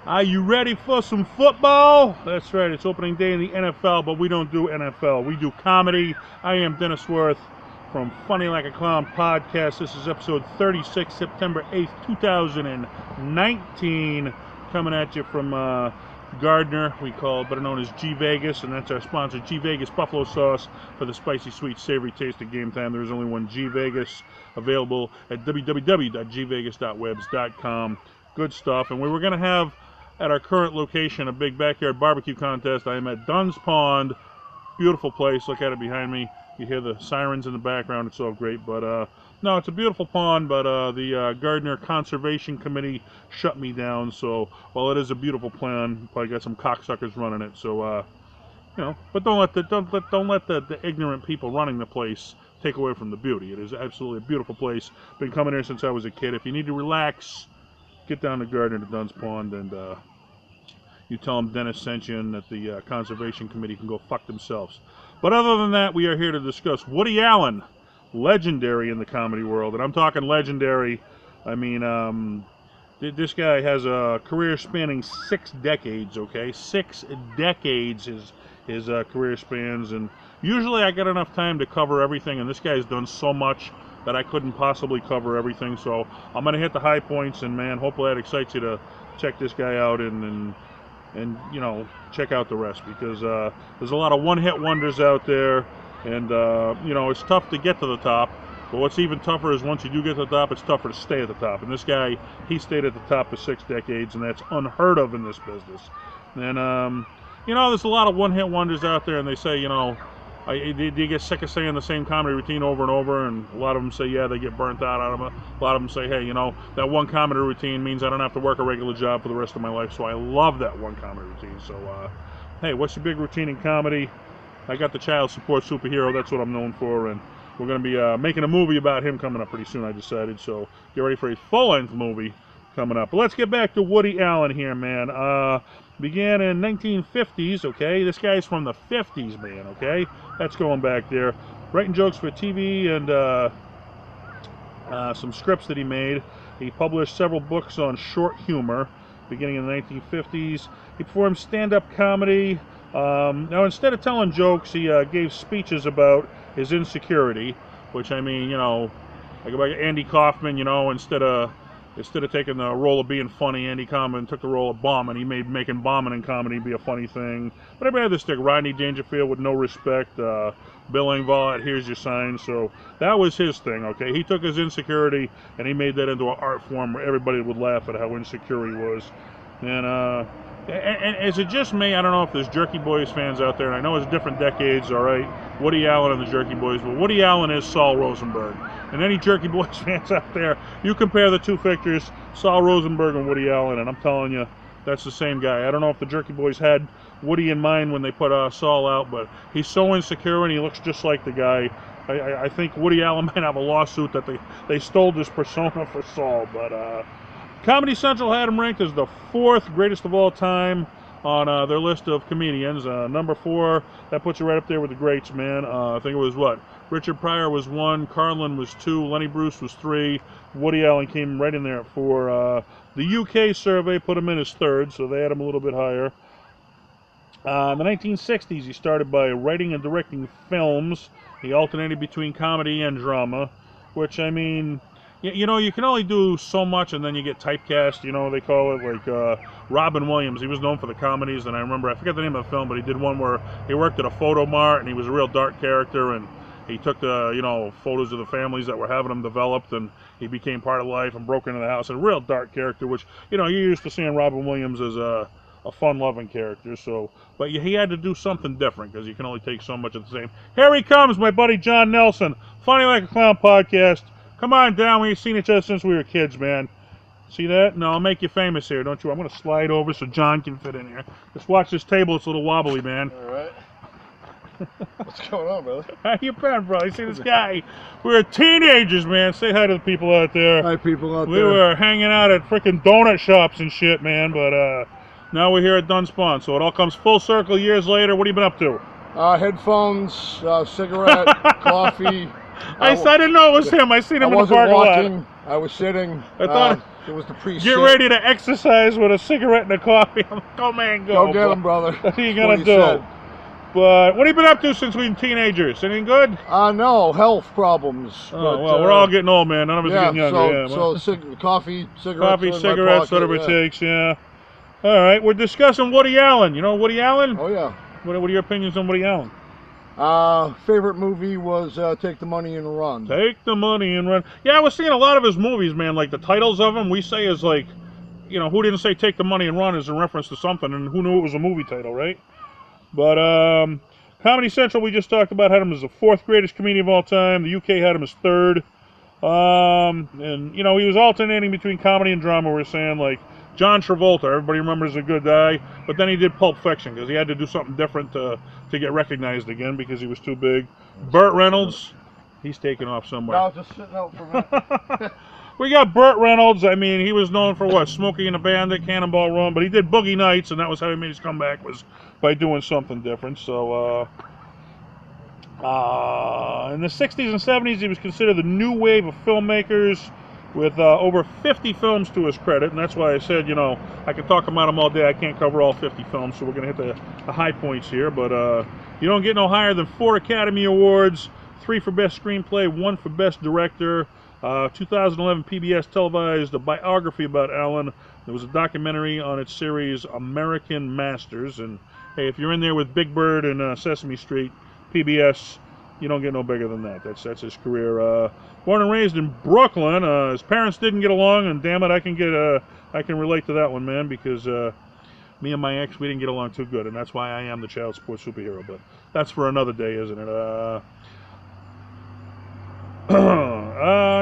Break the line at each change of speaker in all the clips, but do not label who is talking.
Are you ready for some football? That's right, it's opening day in the NFL, but we don't do NFL. We do comedy. I am Dennis Wirth from Funny Like a Clown podcast. This is episode 36, September 8th, 2019. Coming at you from Gardner, we call it better known as G Vegas, and that's our sponsor, G Vegas Buffalo Sauce for the spicy, sweet, savory taste of game time. There is only one G Vegas available at www.gvegas.webs.com. Good stuff. And we were going to have at our current location a big backyard barbecue contest. I am at Dunn's Pond. Beautiful place. Look at it behind me. You hear the sirens in the background. It's all great. But no, it's a beautiful pond, but the Gardner Conservation Committee shut me down. So while it is a beautiful pond, probably got some cocksuckers running it. So you know, but don't let the ignorant people running the place take away from the beauty. It is absolutely a beautiful place. Been coming here since I was a kid. If you need to relax, get down to Gardner to Dunn's Pond, and you tell them Dennis sent you and that the Conservation Committee can go fuck themselves. But other than that, we are here to discuss Woody Allen, legendary in the comedy world. And I'm talking legendary. I mean, this guy has a career spanning 6 decades, okay? 6 decades his career spans. And usually I get enough time to cover everything, and this guy's done so much that I couldn't possibly cover everything. So I'm going to hit the high points, and man, hopefully that excites you to check this guy out and you know, check out the rest, because there's a lot of one-hit wonders out there, and you know, it's tough to get to the top, but what's even tougher is once you do get to the top, it's tougher to stay at the top. And this guy, he stayed at the top for 6 decades, and that's unheard of in this business. And you know, there's a lot of one-hit wonders out there, and they say, you know, do you get sick of saying the same comedy routine over and over? And a lot of them say, yeah, they get burnt out of it. A lot of them say, hey, you know, that one comedy routine means I don't have to work a regular job for the rest of my life, so I love that one comedy routine. So, hey, what's your big routine in comedy? I got the child support superhero. That's what I'm known for, and we're going to be making a movie about him coming up pretty soon, I decided. So get ready for a full-length movie coming up. But let's get back to Woody Allen here, man. Began in 1950s, okay? This guy's from the 50s, man, okay? That's going back there. Writing jokes for TV and some scripts that he made. He published several books on short humor beginning in the 1950s. He performed stand-up comedy. Now, instead of telling jokes, he gave speeches about his insecurity, which, I mean, you know, like Andy Kaufman, you know, instead of taking the role of being funny, Andy Kaufman took the role of bombing. He made making bombing in comedy be a funny thing. But everybody had this stick. Rodney Dangerfield with No Respect. Bill Engvall at Here's Your Sign. So that was his thing, okay? He took his insecurity and he made that into an art form where everybody would laugh at how insecure he was. And is it just me? I don't know if there's Jerky Boys fans out there, and I know it's different decades, all right? Woody Allen and the Jerky Boys, but Woody Allen is Saul Rosenberg. And any Jerky Boys fans out there, you compare the two pictures, Saul Rosenberg and Woody Allen, and I'm telling you, that's the same guy. I don't know if the Jerky Boys had Woody in mind when they put Saul out, but he's so insecure and he looks just like the guy. I think Woody Allen might have a lawsuit that they stole this persona for Saul, but Comedy Central had him ranked as the 4th greatest of all time on their list of comedians. Number 4, that puts you right up there with the greats, man. I think it was what? Richard Pryor was 1, Carlin was 2, Lenny Bruce was 3, Woody Allen came right in there at 4. The UK survey put him in as 3rd, so they had him a little bit higher. In the 1960s, he started by writing and directing films. He alternated between comedy and drama, which, I mean, you know, you can only do so much and then you get typecast, you know, they call it, like Robin Williams. He was known for the comedies, and I remember, I forget the name of the film, but he did one where he worked at a photo mart and he was a real dark character, and he took the, you know, photos of the families that were having them developed, and he became part of life and broke into the house. A real dark character, which, you know, you're used to seeing Robin Williams as a fun-loving character, so, but he had to do something different, because you can only take so much of the same. Here he comes, my buddy John Nelson, Funny Like a Clown podcast. Come on down. We ain't seen each other since we were kids, man. See that? No, I'll make you famous here, don't you? I'm going to slide over so John can fit in here. Just watch this table. It's a little wobbly, man.
All right. What's going on, brother?
How you been, bro? You see this guy? We were teenagers, man. Say hi to the people out there.
Hi, people out there.
We were hanging out at freaking donut shops and shit, man, but now we're here at Dunn's Pond, so it all comes full circle years later. What have you been up to?
Headphones, cigarette, coffee.
I didn't know it was him. I seen him in the parking lot.
I was sitting.
I thought
It was the pre-shit.
Get ready to exercise with a cigarette and a coffee. I'm like, go, man, go.
Go get him, brother.
What are you going to do?
Said.
But what have you been up to since we were teenagers? Anything good?
No, health problems.
Oh, well, we're all getting old, man. None of us are getting younger.
Coffee, cigarettes.
Coffee, cigarettes, whatever it takes, yeah. All right, we're discussing Woody Allen. You know Woody Allen?
Oh, yeah.
What are your opinions on Woody Allen?
Favorite movie was Take the Money and Run.
Take the Money and Run. Yeah, I was seeing a lot of his movies, man. Like the titles of them, we say is like, you know, who didn't say Take the Money and Run is a reference to something, and who knew it was a movie title, right? But Comedy Central, we just talked about, had him as the 4th greatest comedian of all time. The UK had him as 3rd. And, you know, he was alternating between comedy and drama. We were saying, like, John Travolta, everybody remembers a good guy, but then he did Pulp Fiction because he had to do something different to get recognized again because he was too big. Burt Reynolds, he's taking off somewhere.
No, just sitting out for a minute.
We got Burt Reynolds. I mean, he was known for what? Smokey and the Bandit, Cannonball Run, but he did Boogie Nights, and that was how he made his comeback, was by doing something different. So, in the 60s and 70s, he was considered the new wave of filmmakers with over 50 films to his credit, and that's why I said, you know, I could talk about him all day. I can't cover all 50 films, so we're going to hit the high points here, but you don't get no higher than 4 Academy Awards, 3 for Best Screenplay, 1 for Best Director. 2011 PBS televised a biography about Allen. There was a documentary on its series American Masters, and hey, if you're in there with Big Bird and Sesame Street, PBS, you don't get no bigger than that. That's his career. Born and raised in Brooklyn. His parents didn't get along, and damn it, I can relate to that one, man, because me and my ex, we didn't get along too good, and that's why I am the child support superhero. But that's for another day, isn't it?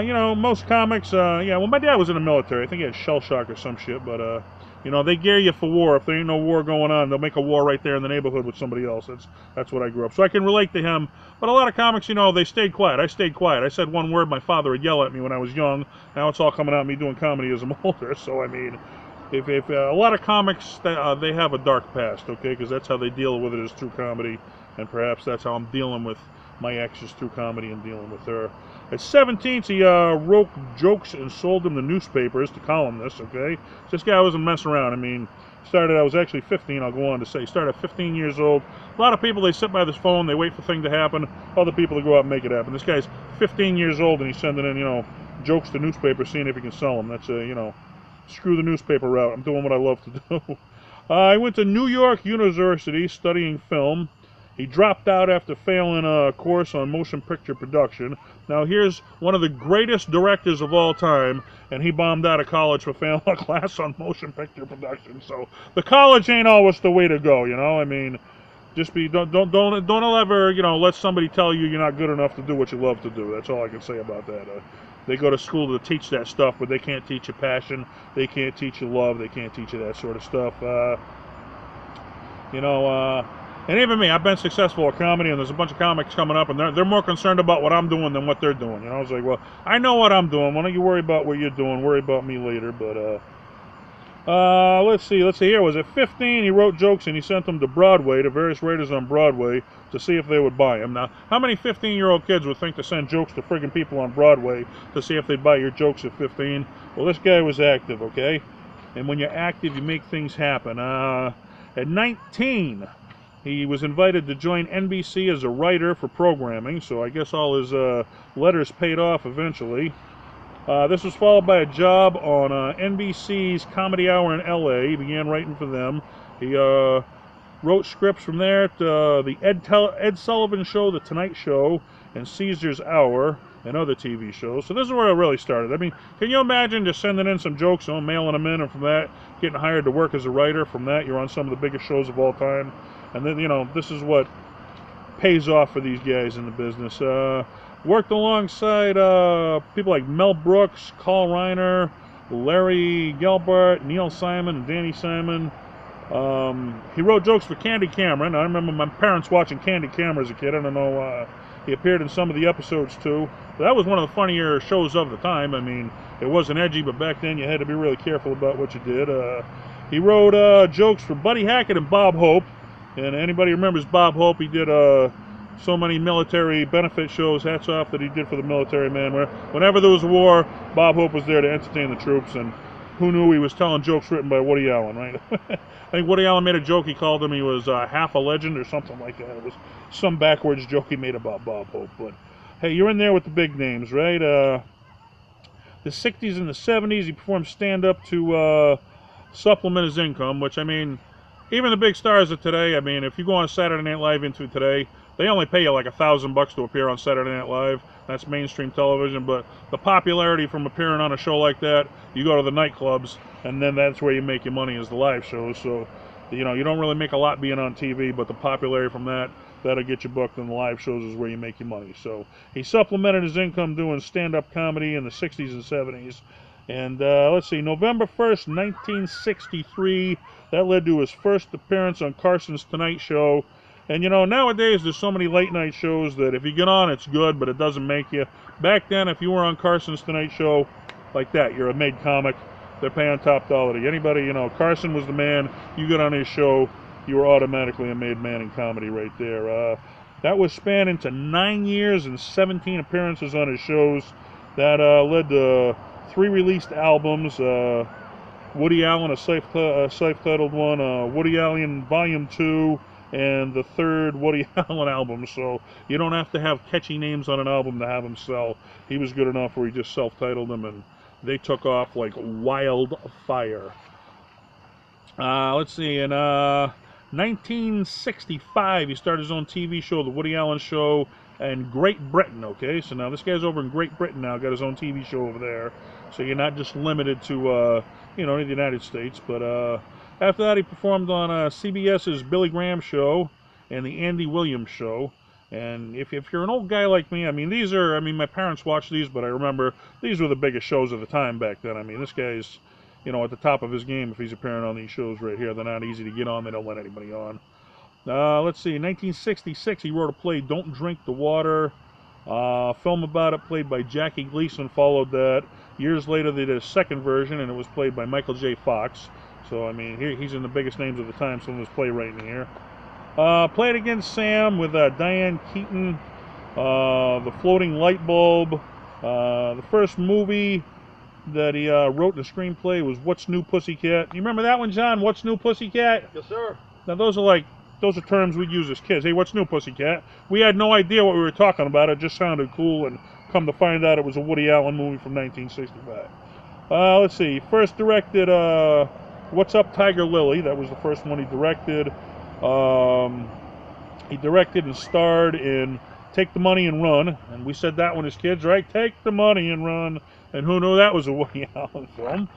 You know, most comics, yeah, well, my dad was in the military. I think he had shell shock or some shit, but, you know, they gear you for war. If there ain't no war going on, they'll make a war right there in the neighborhood with somebody else. That's what I grew up. So I can relate to him. But a lot of comics, you know, they stayed quiet. I stayed quiet. I said one word, my father would yell at me when I was young. Now it's all coming out of me doing comedy as I'm older. So, I mean, if a lot of comics, they have a dark past, okay? Because that's how they deal with it, is through comedy. And perhaps that's how I'm dealing with my ex, is through comedy and dealing with her. At 17, he wrote jokes and sold them to newspapers, to columnists, okay? This guy wasn't messing around. I mean, I was actually 15, I'll go on to say. Started at 15 years old. A lot of people, they sit by this phone, they wait for things to happen. Other people to go out and make it happen. This guy's 15 years old, and he's sending in, you know, jokes to newspapers, seeing if he can sell them. That's, you know, screw the newspaper route. I'm doing what I love to do. I went to New York University studying film. He dropped out after failing a course on motion picture production. Now here's one of the greatest directors of all time, and he bombed out of college for failing a class on motion picture production. So the college ain't always the way to go, you know. I mean, just don't ever, you know, let somebody tell you you're not good enough to do what you love to do. That's all I can say about that. They go to school to teach that stuff, but they can't teach you passion. They can't teach you love. They can't teach you that sort of stuff. You know. And even me, I've been successful at comedy, and there's a bunch of comics coming up, and they're more concerned about what I'm doing than what they're doing. You know, I was like, well, I know what I'm doing. Why don't you worry about what you're doing? Worry about me later. But let's see here. Was at 15, he wrote jokes and he sent them to Broadway, to various writers on Broadway, to see if they would buy them. Now, how many 15-year-old kids would think to send jokes to friggin' people on Broadway to see if they'd buy your jokes at 15? Well, this guy was active, okay? And when you're active, you make things happen. At 19. He was invited to join NBC as a writer for programming, so I guess all his letters paid off eventually. This was followed by a job on NBC's Comedy Hour in LA. He began writing for them. He wrote scripts from there to the Ed Sullivan Show, The Tonight Show, and Caesar's Hour, and other TV shows. So this is where it really started. I mean, can you imagine just sending in some jokes and mailing them in, and from that, getting hired to work as a writer? From that, you're on some of the biggest shows of all time. And then, you know, this is what pays off for these guys in the business. Worked alongside people like Mel Brooks, Carl Reiner, Larry Gelbart, Neil Simon, and Danny Simon. He wrote jokes for Candy Cameron. I remember my parents watching Candy Cameron as a kid. I don't know, he appeared in some of the episodes too. But that was one of the funnier shows of the time. I mean, it wasn't edgy, but back then you had to be really careful about what you did. He wrote jokes for Buddy Hackett and Bob Hope. And anybody remembers Bob Hope? He did so many military benefit shows. Hats off that he did for the military, man. Whenever there was a war, Bob Hope was there to entertain the troops. And who knew he was telling jokes written by Woody Allen, right? I think Woody Allen made a joke. He called him, he was half a legend or something like that. It was some backwards joke he made about Bob Hope. But hey, you're in there with the big names, right? The 60s and the 70s, he performed stand-up to supplement his income, which, I mean, even the big stars of today, I mean, if you go on Saturday Night Live into today, they only pay you like $1,000 to appear on Saturday Night Live. That's mainstream television, but the popularity from appearing on a show like that, you go to the nightclubs, and then that's where you make your money, is the live shows. So, you know, you don't really make a lot being on TV, but the popularity from that'll get you booked, and the live shows is where you make your money. So he supplemented his income doing stand-up comedy in the 60s and 70s. And let's see, November 1st, 1963, that led to his first appearance on Carson's Tonight Show. And, you know, nowadays there's so many late-night shows that if you get on, it's good, but it doesn't make you. Back then, if you were on Carson's Tonight Show like that, you're a made comic. They're paying top dollar to anybody. You know, Carson was the man. You get on his show, you were automatically a made man in comedy right there. That was spanned into 9 years and 17 appearances on his shows. That led to 3 released albums. Woody Allen, a self-titled one. Woody Allen Volume 2. And the 3rd Woody Allen album, so you don't have to have catchy names on an album to have them sell. He was good enough where he just self-titled them, and they took off like wildfire. Let's see, in 1965, he started his own TV show, The Woody Allen Show, in Great Britain, okay? So now this guy's over in Great Britain now, got his own TV show over there. So you're not just limited to, you know, the United States, but, after that, he performed on CBS's Billy Graham Show and the Andy Williams Show. And if you're an old guy like me, I mean, these are, I mean, my parents watched these, but I remember these were the biggest shows of the time back then. I mean, this guy's, you know, at the top of his game if he's appearing on these shows right here. They're not easy to get on. They don't let anybody on. Let's see, in 1966, he wrote a play, Don't Drink the Water. Film about it played by Jackie Gleason followed that. Years later, they did a second version, and it was played by Michael J. Fox. So, I mean, he's in the biggest names of the time, so let's play right in here. Played Against Sam with Diane Keaton, The Floating Light Bulb. The first movie that he wrote in the screenplay was What's New Pussycat. You remember that one, John? What's New Pussycat?
Yes, sir.
Now, those are terms we'd use as kids. Hey, what's new, Pussycat? We had no idea what we were talking about. It just sounded cool, and come to find out it was a Woody Allen movie from 1965. Let's see. First directed What's Up, Tiger Lily? That was the first one he directed. He directed and starred in Take the Money and Run. And we said that one as kids, right? Take the money and run. And who knew that was a Woody Allen film?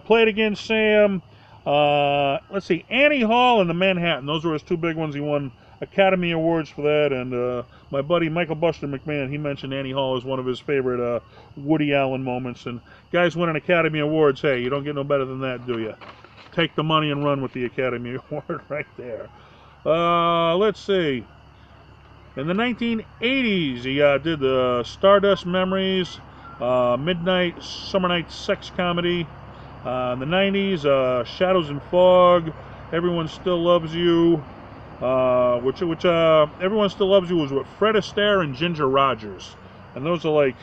Played Against Sam. Let's see, Annie Hall and the Manhattan. Those were his 2 big ones. He won Academy Awards for that. And my buddy Michael Buster McMahon, he mentioned Annie Hall as one of his favorite Woody Allen moments. And guys winning Academy Awards, hey, you don't get no better than that, do you? Take the money and run with the Academy Award right there. Let's see. In the 1980s, he did the Stardust Memories, Midnight Summer Night Sex Comedy. In the 90s, Shadows and Fog, Everyone Still Loves You, which Everyone Still Loves You was with Fred Astaire and Ginger Rogers. And those are like,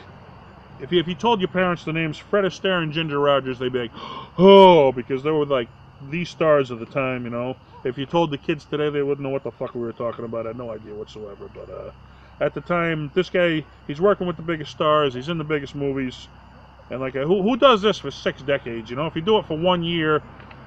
if you told your parents the names Fred Astaire and Ginger Rogers, they'd be like, oh, because they were like the stars of the time, you know. If you told the kids today, they wouldn't know what the fuck we were talking about. I had no idea whatsoever. But at the time, this guy, he's working with the biggest stars. He's in the biggest movies. And like, who does this for 6 decades? You know, if you do it for 1 year,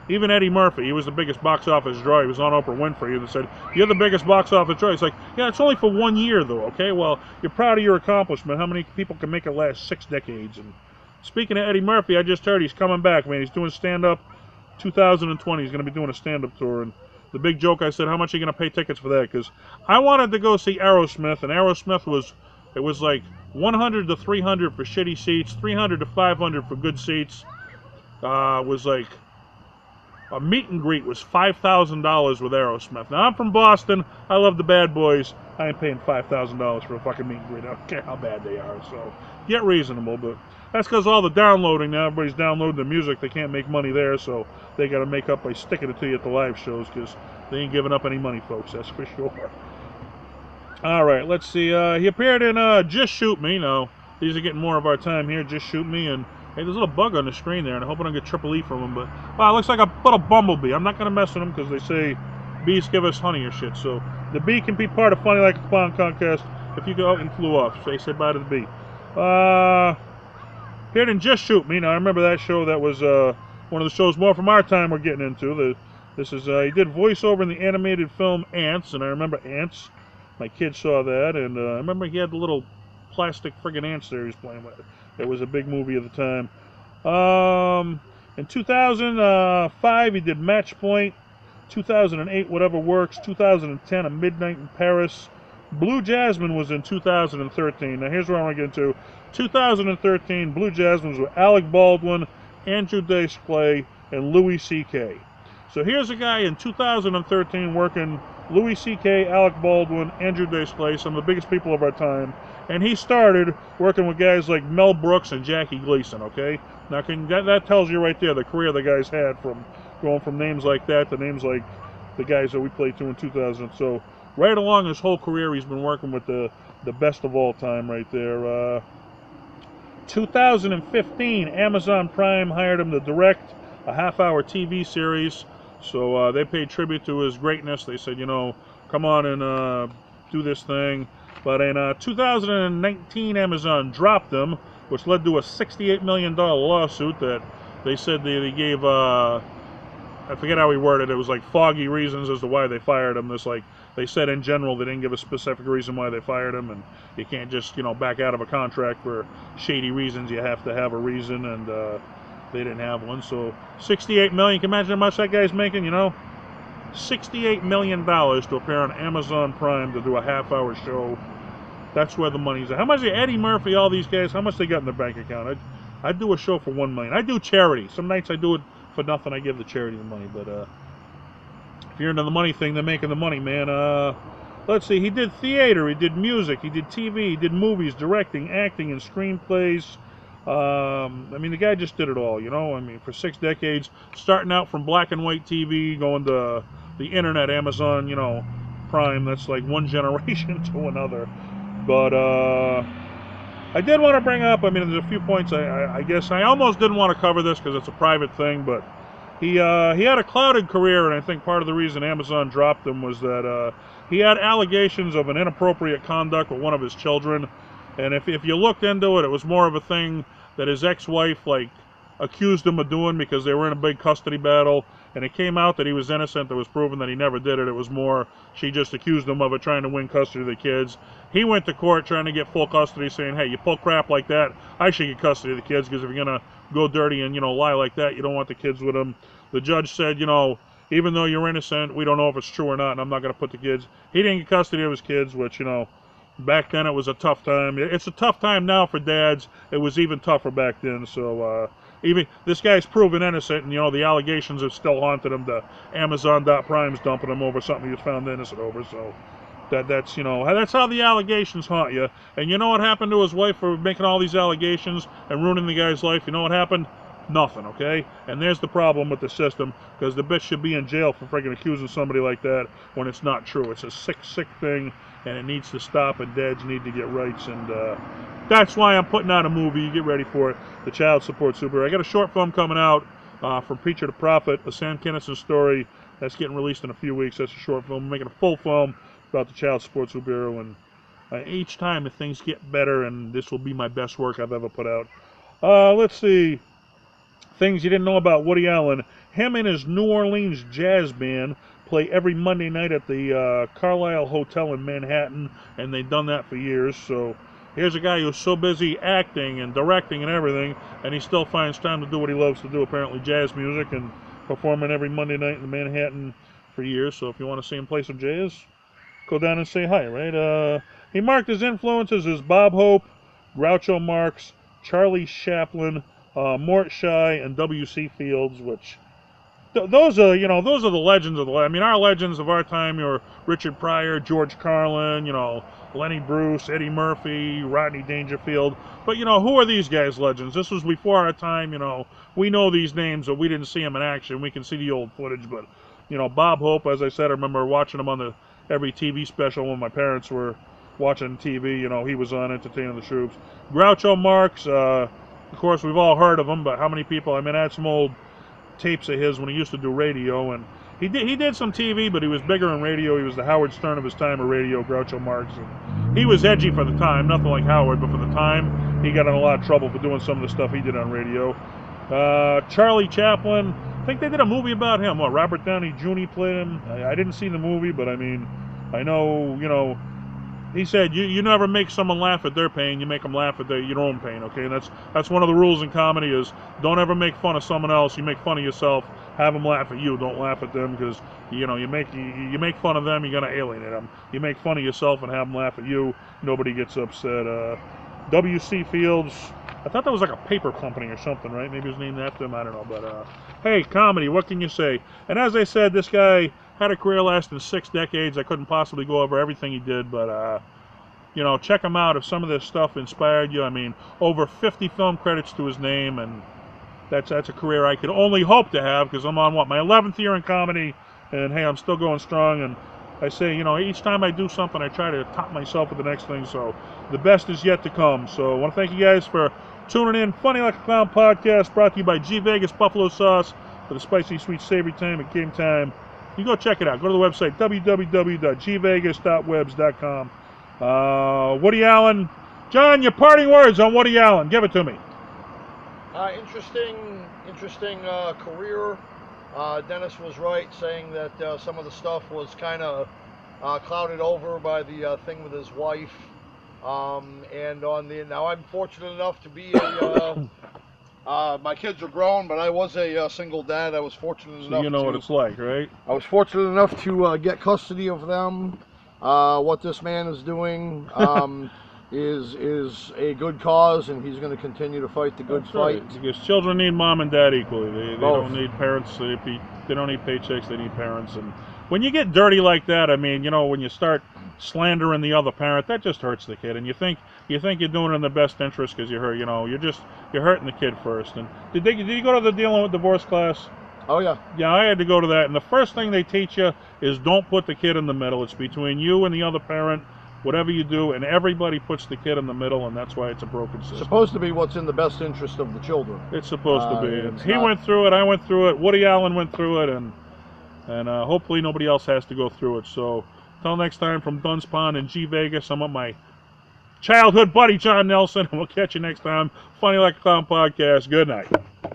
even Eddie Murphy, he was the biggest box office draw. He was on Oprah Winfrey and said, "You're the biggest box office draw." He's like, "Yeah, it's only for 1 year, though." Okay, well, you're proud of your accomplishment. How many people can make it last 6 decades? And speaking of Eddie Murphy, I just heard he's coming back, man. He's doing stand-up 2020. He's going to be doing a stand-up tour. And the big joke, I said, how much are you going to pay tickets for that? Because I wanted to go see Aerosmith, and Aerosmith was like 100 to 300 for shitty seats, 300 to 500 for good seats. Was like a meet and greet was $5,000 with Aerosmith. Now I'm from Boston. I love the Bad Boys. I ain't paying $5,000 for a fucking meet and greet. I don't care how bad they are. So get reasonable, but that's because all the downloading now. Everybody's downloading the music. They can't make money there, so they got to make up by sticking it to you at the live shows because they ain't giving up any money, folks. That's for sure. All right, let's see. He appeared in Just Shoot Me. Now, these are getting more of our time here. Just Shoot Me and Hey, there's a little bug on the screen there, and I hope I don't get triple E from him, but wow, it looks like a little bumblebee. I'm not going to mess with him because they say bees give us honey or shit, so the bee can be part of Funny Like a Clown contest if you go out and flew off. So they said bye to the bee. Appeared in Just Shoot Me. Now, I remember that show. That was one of the shows more from our time we're getting into. He did voiceover in the animated film Ants, and I remember Ants. My kids saw that, and I remember he had the little plastic friggin' ants there he was playing with. It was a big movie at the time. In 2005, he did Match Point. 2008, Whatever Works. 2010, A Midnight in Paris. Blue Jasmine was in 2013. Now, here's where I want to get into. 2013, Blue Jasmine was with Alec Baldwin, Andrew Dice Clay, and Louis C.K. So here's a guy in 2013 working Louis C.K., Alec Baldwin, Andrew Dice Clay, some of the biggest people of our time. And he started working with guys like Mel Brooks and Jackie Gleason, okay? Now, that tells you right there the career the guys had, from going from names like that to names like the guys that we played to in 2000. So right along his whole career, he's been working with the best of all time right there. 2015, Amazon Prime hired him to direct a half-hour TV series. So they paid tribute to his greatness. They said, you know, come on and do this thing. But in 2019, Amazon dropped him, which led to a $68 million lawsuit that they said they gave, I forget how he worded it. It was like foggy reasons as to why they fired him. They said in general they didn't give a specific reason why they fired him, and you can't just, you know, back out of a contract for shady reasons. You have to have a reason, and they didn't have one. So $68 million. You can imagine how much that guy's making, you know? $68 million to appear on Amazon Prime to do a half-hour show. That's where the money's at. How much is Eddie Murphy, all these guys, how much they got in their bank account? I'd do a show for $1 million. I do charity. Some nights I do it for nothing. I give the charity the money. But if you're into the money thing, they're making the money, man. Let's see. He did theater. He did music. He did TV. He did movies, directing, acting, and screenplays. I mean, the guy just did it all, you know? I mean, for 6 decades, starting out from black and white TV, going to the internet, Amazon, you know, Prime. That's like one generation to another. But I did want to bring up, I mean, there's a few points I guess I almost didn't want to cover this because it's a private thing, but he had a clouded career, and I think part of the reason Amazon dropped him was that he had allegations of an inappropriate conduct with one of his children. And if you looked into it, it was more of a thing that his ex-wife, like, accused him of doing because they were in a big custody battle, and it came out that he was innocent. It was proven that he never did it. It was more, she just accused him of it, trying to win custody of the kids. He went to court trying to get full custody, saying, hey, you pull crap like that, I should get custody of the kids, because if you're going to go dirty and, you know, lie like that, you don't want the kids with him. The judge said, you know, even though you're innocent, we don't know if it's true or not, and I'm not going to put the kids. He didn't get custody of his kids, which, you know, back then it was a tough time. It's a tough time now for dads. It was even tougher back then. So even this guy's proven innocent, and you know the allegations have still haunted him. The Amazon.Prime's dumping him over something he was found innocent over. So that's you know, that's how the allegations haunt you. And you know what happened to his wife for making all these allegations and ruining the guy's life? You know what happened? Nothing, okay? And there's the problem with the system, because the bitch should be in jail for freaking accusing somebody like that when it's not true. It's a sick, sick thing, and it needs to stop, and dads need to get rights, and that's why I'm putting out a movie. You get ready for it. The Child Support Superhero. I got a short film coming out from Preacher to Prophet, a Sam Kinison story that's getting released in a few weeks. That's a short film. I'm making a full film about the Child Support Superhero, and each time the things get better, and this will be my best work I've ever put out. Let's see. Things you didn't know about Woody Allen. Him and his New Orleans jazz band play every Monday night at the Carlisle Hotel in Manhattan, and they've done that for years. So here's a guy who's so busy acting and directing and everything, and he still finds time to do what he loves to do, apparently jazz music, and performing every Monday night in Manhattan for years. So if you want to see him play some jazz, go down and say hi, right? He marked his influences as Bob Hope, Groucho Marx, Charlie Chaplin, Mort Shy, and W.C. Fields, which those are the legends of I mean, our legends of our time. You're Richard Pryor, George Carlin, you know, Lenny Bruce, Eddie Murphy, Rodney Dangerfield. But you know, who are these guys' legends? This was before our time. You know, we know these names, but we didn't see them in action. We can see the old footage, but you know, Bob Hope, as I said, I remember watching him on every TV special when my parents were watching TV. You know, he was on Entertaining the Troops. Groucho Marx. Of course, we've all heard of him, but how many people? I mean, I had some old tapes of his when he used to do radio, and he did some TV, but he was bigger in radio. He was the Howard Stern of his time of radio, Groucho Marx. And he was edgy for the time, nothing like Howard, but for the time, he got in a lot of trouble for doing some of the stuff he did on radio. Charlie Chaplin, I think they did a movie about him. What, Robert Downey Jr. played him? I didn't see the movie, but I mean, I know, you know, he said you never make someone laugh at their pain, you make them laugh at your own pain, okay? And that's one of the rules in comedy is don't ever make fun of someone else, you make fun of yourself, have them laugh at you, don't laugh at them, because, you know, you make fun of them, you're going to alienate them. You make fun of yourself and have them laugh at you, nobody gets upset. W.C. Fields, I thought that was like a paper company or something, right? Maybe it was named after him, I don't know, but hey, comedy, what can you say? And as I said, this guy had a career lasting 6 decades. I couldn't possibly go over everything he did, but you know, check him out if some of this stuff inspired you. I mean, over 50 film credits to his name, and that's a career I could only hope to have, because I'm on, what, my 11th year in comedy, and hey, I'm still going strong, and I say, you know, each time I do something, I try to top myself with the next thing, so the best is yet to come. So I want to thank you guys for tuning in. Funny Like a Clown podcast, brought to you by G Vegas Buffalo Sauce for the spicy, sweet, savory time at game time. You go check it out. Go to the website, www.gvegas.webs.com. Woody Allen. John, your parting words on Woody Allen. Give it to me.
Interesting career. Dennis was right saying that some of the stuff was kind of clouded over by the thing with his wife. And now I'm fortunate enough to be my kids are grown, but I was a single dad. I was fortunate enough.
You know what it's like, right?
I was fortunate enough to get custody of them. What this man is doing is a good cause, and he's going to continue to fight the good fight.
Right. Because children need mom and dad equally. They don't need parents. They don't need paychecks. They need parents. And when you get dirty like that, I mean, you know, when you start slandering the other parent, that just hurts the kid. And you think you're doing it in the best interest because you're hurting the kid first. And did you go to the dealing with divorce class?
Oh yeah.
Yeah, I had to go to that. And the first thing they teach you is don't put the kid in the middle. It's between you and the other parent. Whatever you do, and everybody puts the kid in the middle, and that's why it's a broken system.
It's supposed to be what's in the best interest of the children.
It's supposed to be. And he went through it, I went through it, Woody Allen went through it, and hopefully nobody else has to go through it. So, until next time, from Dunn's Pond in G Vegas, I'm with my childhood buddy, John Nelson, and we'll catch you next time. Funny Like a Clown podcast. Good night.